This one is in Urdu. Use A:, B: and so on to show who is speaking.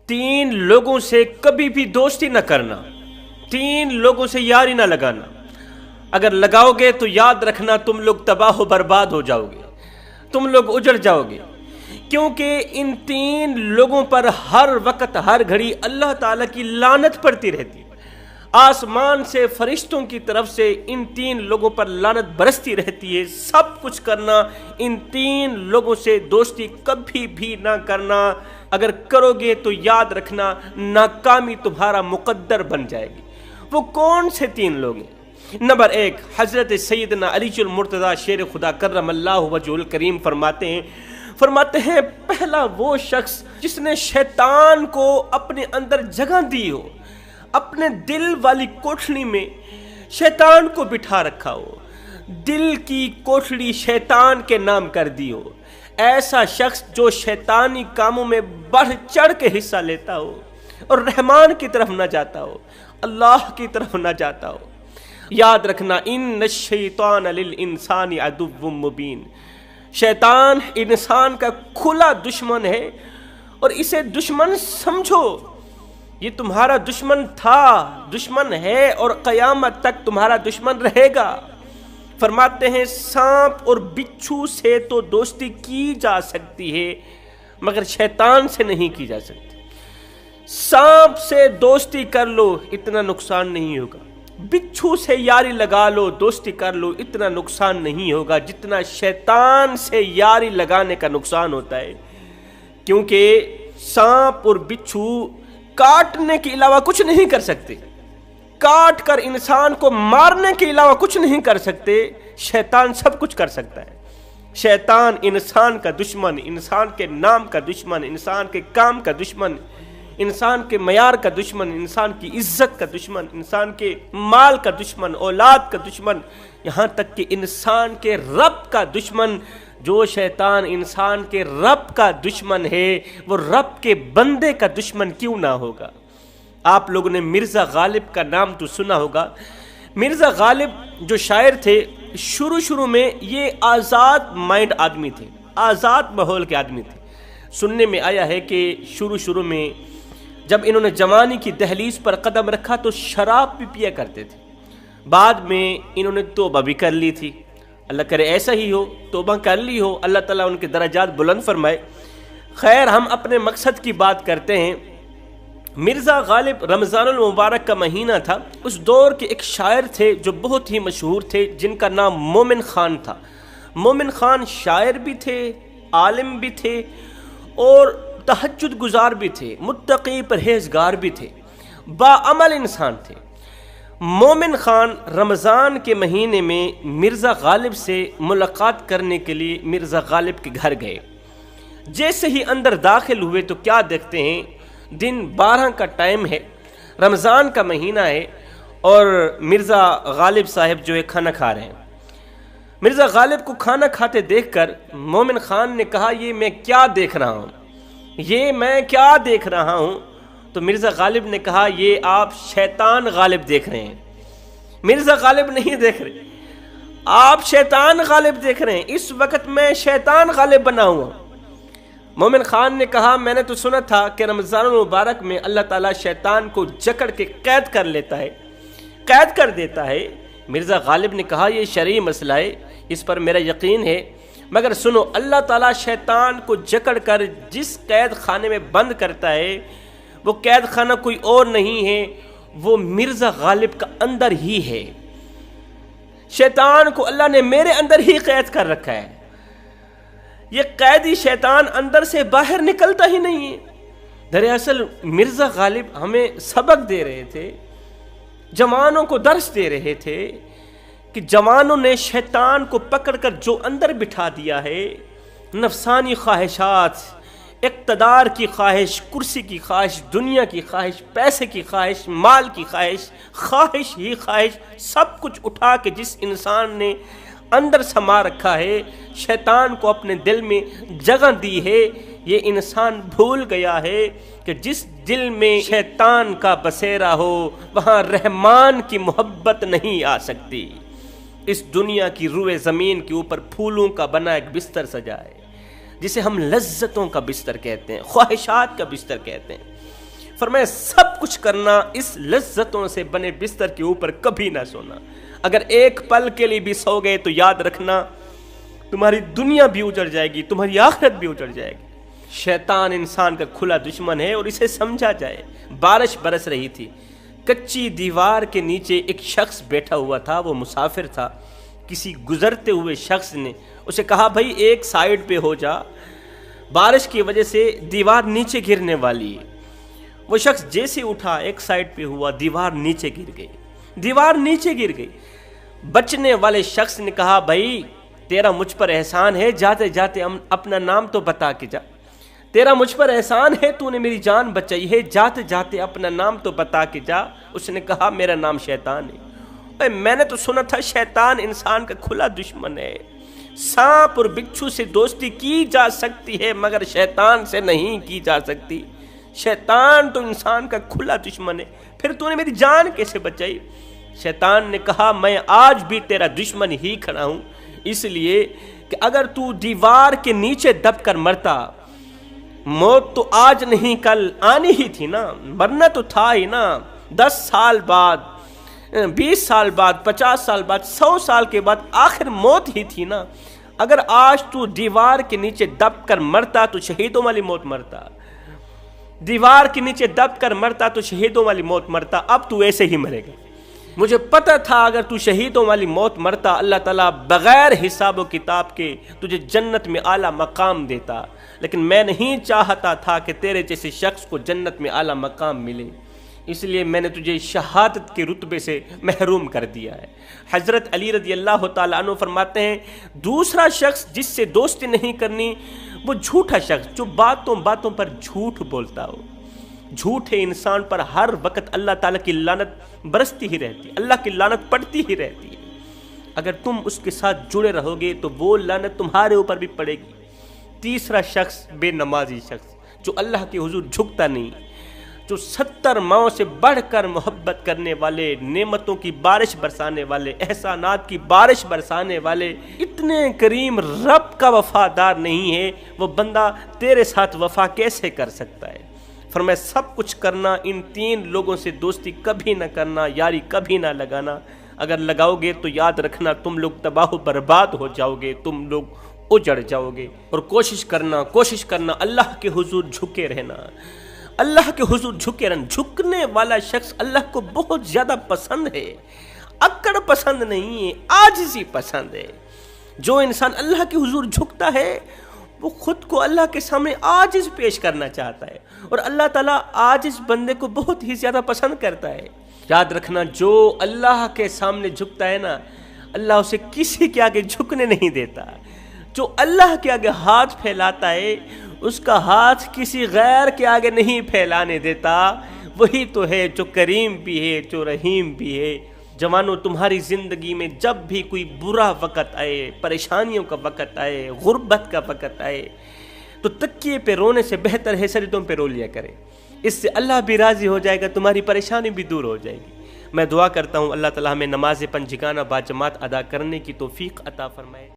A: 3 لوگوں سے کبھی بھی دوستی نہ کرنا، 3 لوگوں سے یاری نہ لگانا۔ اگر لگاؤ گے تو یاد رکھنا تم لوگ تباہ و برباد ہو جاؤ گے، تم لوگ اجڑ جاؤ گے، کیونکہ ان 3 لوگوں پر ہر وقت ہر گھڑی اللہ تعالیٰ کی لعنت پڑتی رہتی ہے۔ آسمان سے فرشتوں کی طرف سے ان 3 لوگوں پر لعنت برستی رہتی ہے۔ سب کچھ کرنا، ان 3 لوگوں سے دوستی کبھی بھی نہ کرنا۔ اگر کرو گے تو یاد رکھنا ناکامی تمہارا مقدر بن جائے گی۔ وہ کون سے 3 لوگ ہیں؟ نمبر 1، حضرت سیدنا علی المرتضیٰ شیر خدا کرم اللہ وجہہ الکریم فرماتے ہیں پہلا وہ شخص جس نے شیطان کو اپنے اندر جگہ دی ہو، اپنے دل والی کوٹھڑی میں شیطان کو بٹھا رکھا ہو، دل کی کوٹھڑی شیطان کے نام کر دی ہو، ایسا شخص جو شیطانی کاموں میں بڑھ چڑھ کے حصہ لیتا ہو اور رحمان کی طرف نہ جاتا ہو، اللہ کی طرف نہ جاتا ہو۔ یاد رکھنا ان الشیطان للانسان عدو مبین، شیطان انسان کا کھلا دشمن ہے، اور اسے دشمن سمجھو۔ یہ تمہارا دشمن تھا، دشمن ہے، اور قیامت تک تمہارا دشمن رہے گا۔ فرماتے ہیں سانپ اور بچھو سے تو دوستی کی جا سکتی ہے مگر شیطان سے نہیں کی جا سکتی۔ سانپ سے دوستی کر لو، اتنا نقصان نہیں ہوگا۔ بچھو سے یاری لگا لو، دوستی کر لو، اتنا نقصان نہیں ہوگا جتنا شیطان سے یاری لگانے کا نقصان ہوتا ہے، کیونکہ سانپ اور بچھو کاٹنے کے علاوہ کچھ نہیں کر سکتے، کاٹ کر انسان کو مارنے کے علاوہ کچھ نہیں کر سکتے۔ شیطان سب کچھ کر سکتا ہے۔ شیطان انسان کا دشمن، انسان کے نام کا دشمن، انسان کے کام کا دشمن، انسان کے معیار کا دشمن، انسان کی عزت کا دشمن، انسان کے مال کا دشمن، اولاد کا دشمن، یہاں تک کہ انسان کے رب کا دشمن۔ جو شیطان انسان کے رب کا دشمن ہے وہ رب کے بندے کا دشمن کیوں نہ ہوگا؟ آپ لوگوں نے مرزا غالب کا نام تو سنا ہوگا۔ مرزا غالب جو شاعر تھے، شروع میں یہ آزاد مائنڈ آدمی تھے، آزاد ماحول کے آدمی تھے۔ سننے میں آیا ہے کہ شروع میں جب انہوں نے جوانی کی دہلیز پر قدم رکھا تو شراب بھی پیا کرتے تھے۔ بعد میں انہوں نے توبہ بھی کر لی تھی، اللہ کرے ایسا ہی ہو، توبہ کر لی ہو، اللہ تعالیٰ ان کے درجات بلند فرمائے۔ خیر، ہم اپنے مقصد کی بات کرتے ہیں۔ مرزا غالب رمضان المبارک کا مہینہ تھا۔ اس دور کے ایک شاعر تھے جو بہت ہی مشہور تھے، جن کا نام مومن خان تھا۔ مومن خان شاعر بھی تھے، عالم بھی تھے، اور تہجد گزار بھی تھے، متقی پرہیزگار بھی تھے، باعمل انسان تھے۔ مومن خان رمضان کے مہینے میں مرزا غالب سے ملاقات کرنے کے لیے مرزا غالب کے گھر گئے۔ جیسے ہی اندر داخل ہوئے تو کیا دیکھتے ہیں، دن 12 کا ٹائم ہے، رمضان کا مہینہ ہے، اور مرزا غالب صاحب جو ہے کھانا کھا رہے ہیں۔ مرزا غالب کو کھانا کھاتے دیکھ کر مومن خان نے کہا یہ میں کیا دیکھ رہا ہوں، یہ میں کیا دیکھ رہا ہوں؟ تو مرزا غالب نے کہا یہ آپ شیطان غالب دیکھ رہے ہیں، مرزا غالب نہیں دیکھ رہے، آپ شیطان غالب دیکھ رہے ہیں، اس وقت میں شیطان غالب بنا ہوا۔ مومن خان نے کہا میں نے تو سنا تھا کہ رمضان المبارک میں اللہ تعالیٰ شیطان کو جکڑ کے قید کر لیتا ہے، قید کر دیتا ہے۔ مرزا غالب نے کہا یہ شرعی مسئلہ ہے، اس پر میرا یقین ہے، مگر سنو، اللہ تعالیٰ شیطان کو جکڑ کر جس قید خانے میں بند کرتا ہے وہ قید خانہ کوئی اور نہیں ہے، وہ مرزا غالب کا اندر ہی ہے۔ شیطان کو اللہ نے میرے اندر ہی قید کر رکھا ہے، یہ قیدی شیطان اندر سے باہر نکلتا ہی نہیں ہے۔ دراصل مرزا غالب ہمیں سبق دے رہے تھے، جوانوں کو درس دے رہے تھے کہ جوانوں نے شیطان کو پکڑ کر جو اندر بٹھا دیا ہے، نفسانی خواہشات، اقتدار کی خواہش، کرسی کی خواہش، دنیا کی خواہش، پیسے کی خواہش، مال کی خواہش، خواہش ہی خواہش، سب کچھ اٹھا کے جس انسان نے اندر سما رکھا ہے، شیطان کو اپنے دل میں جگہ دی ہے، یہ انسان بھول گیا ہے کہ جس دل میں شیطان کا بسیرا ہو وہاں رحمان کی محبت نہیں آ سکتی۔ اس دنیا کی روئے زمین کے اوپر پھولوں کا بنا ایک بستر سجا ہے، جسے ہم لذتوں کا بستر کہتے ہیں، خواہشات کا بستر کہتے ہیں۔ فرمایا سب کچھ کرنا، اس لذتوں سے بنے بستر کے اوپر کبھی نہ سونا۔ اگر ایک پل کے لیے بھی سو گئے تو یاد رکھنا تمہاری دنیا بھی اجڑ جائے گی، تمہاری آخرت بھی اجڑ جائے گی۔ شیطان انسان کا کھلا دشمن ہے اور اسے سمجھا جائے۔ بارش برس رہی تھی، کچی دیوار کے نیچے ایک شخص بیٹھا ہوا تھا، وہ مسافر تھا۔ کسی گزرتے ہوئے شخص نے اسے کہا بھائی ایک سائیڈ پہ ہو جا، بارش کی وجہ سے دیوار نیچے گرنے والی ہے۔ وہ شخص جیسے اٹھا ایک سائیڈ پہ ہوا، دیوار نیچے گر گئی، دیوار نیچے گر گئی۔ بچنے والے شخص نے کہا بھائی تیرا مجھ پر احسان ہے، جاتے جاتے اپنا نام تو بتا کے جا، تیرا مجھ پر احسان ہے، تو نے میری جان بچائی ہے، جاتے جاتے اپنا نام تو بتا کے جا۔ اس نے کہا میرا نام شیطان ہے۔ میں نے تو سنا تھا شیطان انسان کا کھلا دشمن ہے، سانپ اور بچھو سے دوستی کی جا سکتی ہے مگر شیطان سے نہیں کی جا سکتی۔ شیطان تو انسان کا کھلا دشمن ہے، پھر تو نے میری جان کیسے بچائی؟ شیطان نے کہا میں آج بھی تیرا دشمن ہی کھڑا ہوں، اس لیے کہ اگر تو دیوار کے نیچے دب کر مرتا، موت تو آج نہیں کل آنی ہی تھی نا، مرنا تو تھا ہی نا، 10 سال بعد، 20 سال بعد، 50 سال بعد، 100 سال کے بعد آخر موت ہی تھی نا۔ اگر آج تو دیوار کے نیچے دب کر مرتا تو شہیدوں والی موت مرتا، دیوار کے نیچے دب کر مرتا تو شہیدوں والی موت مرتا، اب تو ایسے ہی مرے گا۔ مجھے پتا تھا اگر تو شہیدوں والی موت مرتا اللہ تعالیٰ بغیر حساب و کتاب کے تجھے جنت میں اعلیٰ مقام دیتا، لیکن میں نہیں چاہتا تھا کہ تیرے جیسے شخص کو جنت میں اعلیٰ مقام ملے، اس لیے میں نے تجھے شہادت کے رتبے سے محروم کر دیا ہے۔ حضرت علی رضی اللہ تعالیٰ عنہ فرماتے ہیں دوسرا شخص جس سے دوستی نہیں کرنی وہ جھوٹا شخص جو باتوں باتوں پر جھوٹ بولتا ہو۔ جھوٹے انسان پر ہر وقت اللہ تعالیٰ کی لعنت برستی ہی رہتی ہے، اللہ کی لعنت پڑتی ہی رہتی ہے۔ اگر تم اس کے ساتھ جڑے رہو گے تو وہ لعنت تمہارے اوپر بھی پڑے گی۔ تیسرا شخص بے نمازی شخص جو اللہ کے حضور جھکتا نہیں، جو 70 ماؤں سے بڑھ کر محبت کرنے والے، نعمتوں کی بارش برسانے والے، احسانات کی بارش برسانے والے، اتنے کریم رب کا وفادار نہیں ہے، وہ بندہ تیرے ساتھ وفا کیسے کر سکتا ہے؟ فرمایا سب کچھ کرنا، ان 3 لوگوں سے دوستی کبھی نہ کرنا، یاری کبھی نہ لگانا۔ اگر لگاؤ گے تو یاد رکھنا تم لوگ تباہ و برباد ہو جاؤ گے، تم لوگ اجڑ جاؤ گے۔ اور کوشش کرنا اللہ کے حضور جھکے رہنا، اللہ کے حضور جھکے رہنا۔ جھکنے والا شخص اللہ کو بہت زیادہ پسند ہے، اکڑ پسند نہیں ہے، عاجزی پسند ہے۔ جو انسان اللہ کے حضور جھکتا ہے وہ خود کو اللہ کے سامنے عاجز پیش کرنا چاہتا ہے، اور اللہ تعالیٰ عاجز بندے کو بہت ہی زیادہ پسند کرتا ہے۔ یاد رکھنا جو اللہ کے سامنے جھکتا ہے نا، اللہ اسے کسی کے آگے جھکنے نہیں دیتا۔ جو اللہ کے آگے ہاتھ پھیلاتا ہے اس کا ہاتھ کسی غیر کے آگے نہیں پھیلانے دیتا، وہی تو ہے جو کریم بھی ہے، جو رحیم بھی ہے۔ جوانوں تمہاری زندگی میں جب بھی کوئی برا وقت آئے، پریشانیوں کا وقت آئے، غربت کا وقت آئے تو تکیے پہ رونے سے بہتر ہے سجدوں پہ رو لیا کرے، اس سے اللہ بھی راضی ہو جائے گا، تمہاری پریشانی بھی دور ہو جائے گی۔ میں دعا کرتا ہوں اللہ تعالیٰ ہمیں نماز پنجگانہ باجماعت ادا کرنے کی توفیق عطا فرمائے۔